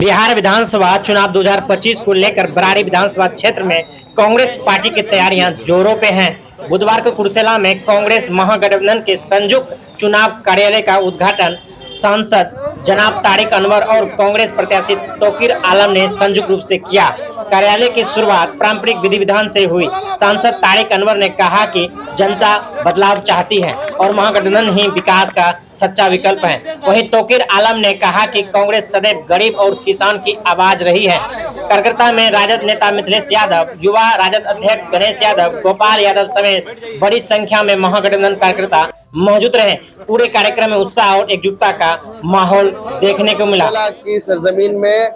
बिहार विधानसभा चुनाव 2025 को लेकर बरारी विधानसभा क्षेत्र में कांग्रेस पार्टी की तैयारियां जोरों पे हैं। बुधवार को कुर्सेला में कांग्रेस महागठबंधन के संयुक्त चुनाव कार्यालय का उद्घाटन सांसद जनाब तारिक अनवर और कांग्रेस प्रत्याशी तौकीर आलम ने संयुक्त रूप से किया। कार्यालय की शुरुआत पारंपरिक विधि विधान से हुई। सांसद तारिक अनवर ने कहा कि जनता बदलाव चाहती है और महागठबंधन ही विकास का सच्चा विकल्प है। वहीं तौकीर आलम ने कहा कि कांग्रेस सदैव गरीब और किसान की आवाज रही है। कार्यकर्ता में राजद नेता मिथिलेश यादव, युवा राजद अध्यक्ष गणेश यादव, गोपाल यादव समेत बड़ी संख्या में महागठबंधन कार्यकर्ता मौजूद रहे। पूरे कार्यक्रम में उत्साह और एकजुटता का माहौल देखने को मिला। की सरजमीन में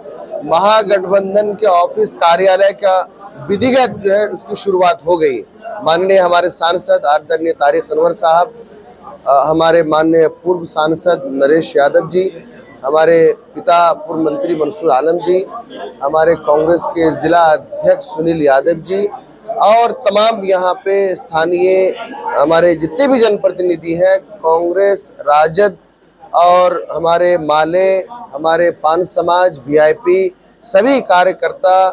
महागठबंधन के ऑफिस कार्यालय का विधिवत जो है उसकी शुरुआत हो गई। माननीय हमारे सांसद आदरणीय तारिक अनवर साहब, हमारे माननीय पूर्व सांसद नरेश यादव जी, हमारे पिता पूर्व मंत्री मंसूर आलम जी, हमारे कांग्रेस के जिला अध्यक्ष सुनील यादव जी और तमाम यहाँ पे स्थानीय हमारे जितने भी जनप्रतिनिधि हैं, कांग्रेस, राजद और हमारे माले, हमारे पान समाज, वीआईपी, सभी कार्यकर्ता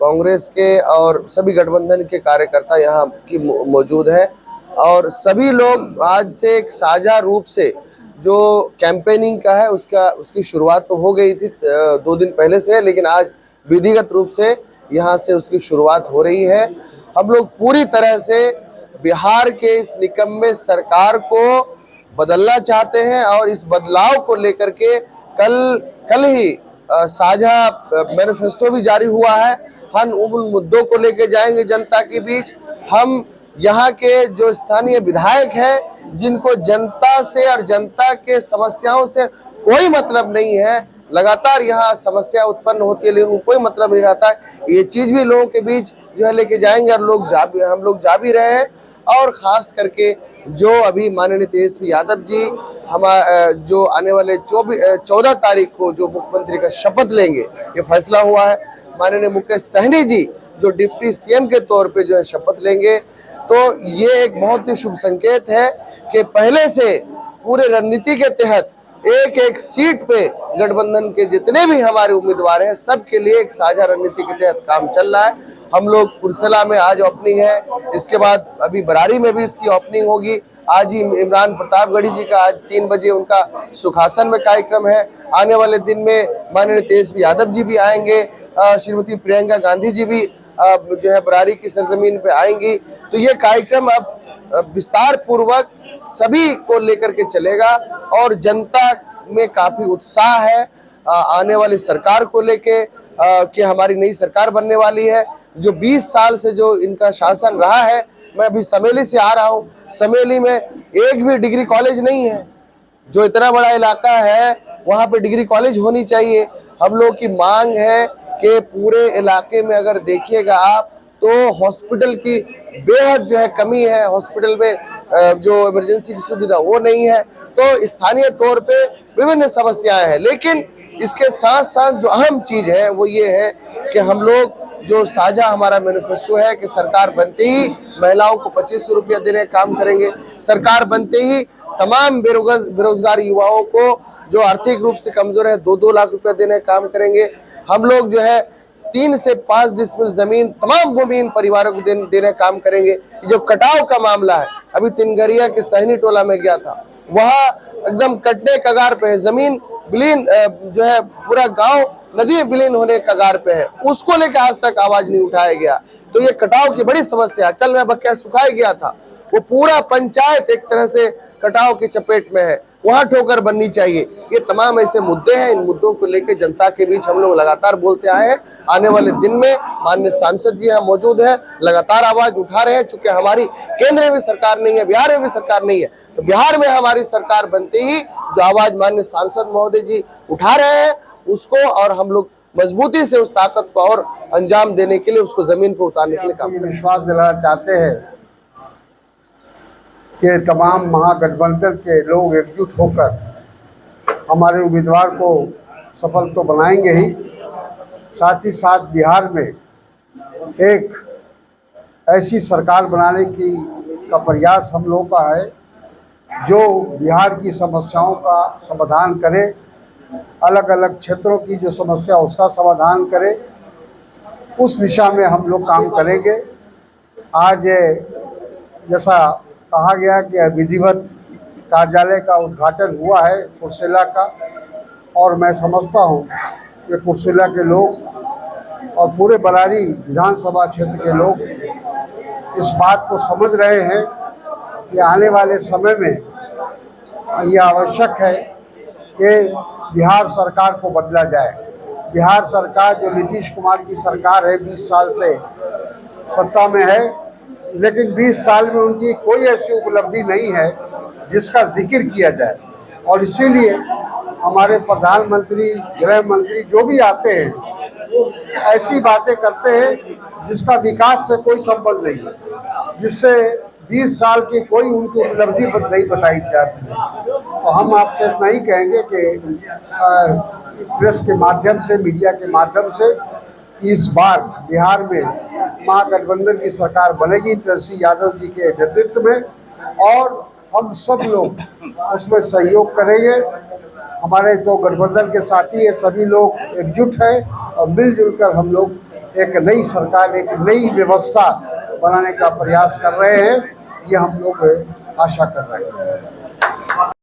कांग्रेस के और सभी गठबंधन के कार्यकर्ता यहाँ की मौजूद हैं। और सभी लोग आज से एक साझा रूप से जो कैंपेनिंग का है उसकी शुरुआत तो हो गई थी 2 दिन पहले से, लेकिन आज विधिगत रूप से यहाँ से उसकी शुरुआत हो रही है। हम लोग पूरी तरह से बिहार के इस निकम्मे सरकार को बदलना चाहते हैं और इस बदलाव को लेकर के कल ही साझा मैनिफेस्टो भी जारी हुआ है। हम उन मुद्दों को लेकर जाएंगे जनता के बीच। हम यहाँ के जो स्थानीय विधायक हैं, जिनको जनता से और जनता के समस्याओं से कोई मतलब नहीं है, लगातार यहाँ समस्या उत्पन्न होती है लेकिन कोई मतलब नहीं रहता है, ये चीज भी लोगों के बीच जो है लेके जाएंगे और हम लोग जा भी रहे हैं। और खास करके जो अभी माननीय तेजस्वी यादव जी जो आने वाले 14 तारीख को जो मुख्यमंत्री का शपथ लेंगे, ये फैसला हुआ है। माननीय मुकेश सहनी जी जो डिप्टी सीएम के तौर पे जो है शपथ लेंगे, तो ये एक बहुत ही शुभ संकेत है कि पहले से पूरे रणनीति के तहत एक एक सीट पे गठबंधन के जितने भी हमारे उम्मीदवार हैं, सबके लिए एक साझा रणनीति के तहत काम चल रहा है। हम लोग कुर्सेला में आज ओपनिंग है, इसके बाद अभी बरारी में भी इसकी ओपनिंग होगी। आज ही इमरान प्रतापगढ़ी जी का आज 3 बजे उनका सुखासन में कार्यक्रम है। आने वाले दिन में माननीय तेजस्वी यादव जी भी आएंगे, श्रीमती प्रियंका गांधी जी भी जो है बरारी की सरजमीन पे आएंगी। तो ये कार्यक्रम अब विस्तार पूर्वक सभी को लेकर के चलेगा और जनता में काफी उत्साह है आने वाली सरकार को लेके कि हमारी नई सरकार बनने वाली है। जो 20 साल से जो इनका शासन रहा है, मैं अभी समेली से आ रहा हूँ, समेली में एक भी डिग्री कॉलेज नहीं है। जो इतना बड़ा इलाका है वहाँ पे डिग्री कॉलेज होनी चाहिए। हम लोग की मांग है कि पूरे इलाके में अगर देखिएगा आप तो हॉस्पिटल की बेहद जो है कमी है, हॉस्पिटल में जो इमरजेंसी की सुविधा वो नहीं है। तो स्थानीय तौर पे विभिन्न समस्याएं हैं, लेकिन इसके साथ साथ जो अहम चीज है वो ये है कि हम लोग जो साझा हमारा मैनिफेस्टो है कि सरकार बनते ही महिलाओं को 2500 रुपया देने का काम करेंगे। सरकार बनते ही तमाम बेरोजगार युवाओं को जो आर्थिक रूप से कमजोर है 2-2 लाख रुपया देने का काम करेंगे। हम लोग जो है 3 से 5 डिसमिल जमीन तमाम भूमिहीन परिवारों को देने का काम करेंगे। जो कटाव का मामला है, अभी तिनगरिया के सहनी टोला में गया था, वहाँ एकदम कटने कगार पे है, जमीन विलीन जो है पूरा गांव नदी विलीन होने कगार पे है, उसको लेकर आज तक आवाज नहीं उठाया गया। तो ये कटाव की बड़ी समस्या है। कल मैं बकाया सुखाया गया था, वो पूरा पंचायत एक तरह से कटाव की चपेट में है, वहां ठोकर बननी चाहिए। ये तमाम ऐसे मुद्दे हैं, इन मुद्दों को लेकर जनता के बीच हम लोग लगातार बोलते आए हैं। आने वाले दिन में माननीय सांसद जी यहाँ मौजूद हैं, लगातार आवाज उठा रहे हैं। चूंकि हमारी केंद्र में भी सरकार नहीं है, बिहार में भी सरकार नहीं है, तो बिहार में हमारी सरकार बनते ही जो आवाज माननीय सांसद महोदय जी उठा रहे हैं उसको और हम लोग मजबूती से उस ताकत को और अंजाम देने के लिए, उसको जमीन पर उतारने के लिए काम विश्वास दिलाना चाहते हैं कि तमाम महागठबंधन के लोग एकजुट होकर हमारे उम्मीदवार को सफल तो बनाएंगे ही, साथ ही साथ बिहार में एक ऐसी सरकार बनाने का प्रयास हम लोगों का है जो बिहार की समस्याओं का समाधान करे अलग अलग क्षेत्रों की जो समस्या उसका समाधान करे, उस दिशा में हम लोग काम करेंगे। आज जैसा कहा गया कि विधिवत कार्यालय का उद्घाटन हुआ है कुर्सेला का, और मैं समझता हूँ कि कुर्सेला के लोग और पूरे बरारी विधानसभा क्षेत्र के लोग इस बात को समझ रहे हैं कि आने वाले समय में यह आवश्यक है कि बिहार सरकार को बदला जाए। बिहार सरकार जो नीतीश कुमार की सरकार है 20 साल से सत्ता में है, लेकिन 20 साल में उनकी कोई ऐसी उपलब्धि नहीं है जिसका जिक्र किया जाए। और इसीलिए हमारे प्रधानमंत्री, गृह मंत्री जो भी आते हैं वो ऐसी बातें करते हैं जिसका विकास से कोई संबंध नहीं है, जिससे 20 साल की कोई उनकी उपलब्धि नहीं बताई जाती है। तो हम आपसे इतना ही कहेंगे कि प्रेस के माध्यम से, मीडिया के माध्यम से, इस बार बिहार में महागठबंधन की सरकार बनेगी तेजस्वी यादव जी के नेतृत्व में, और हम सब लोग उसमें सहयोग करेंगे। हमारे जो गठबंधन के साथी है सभी लोग एकजुट हैं और मिलजुल कर हम लोग एक नई सरकार, एक नई व्यवस्था बनाने का प्रयास कर रहे हैं, ये हम लोग आशा कर रहे हैं।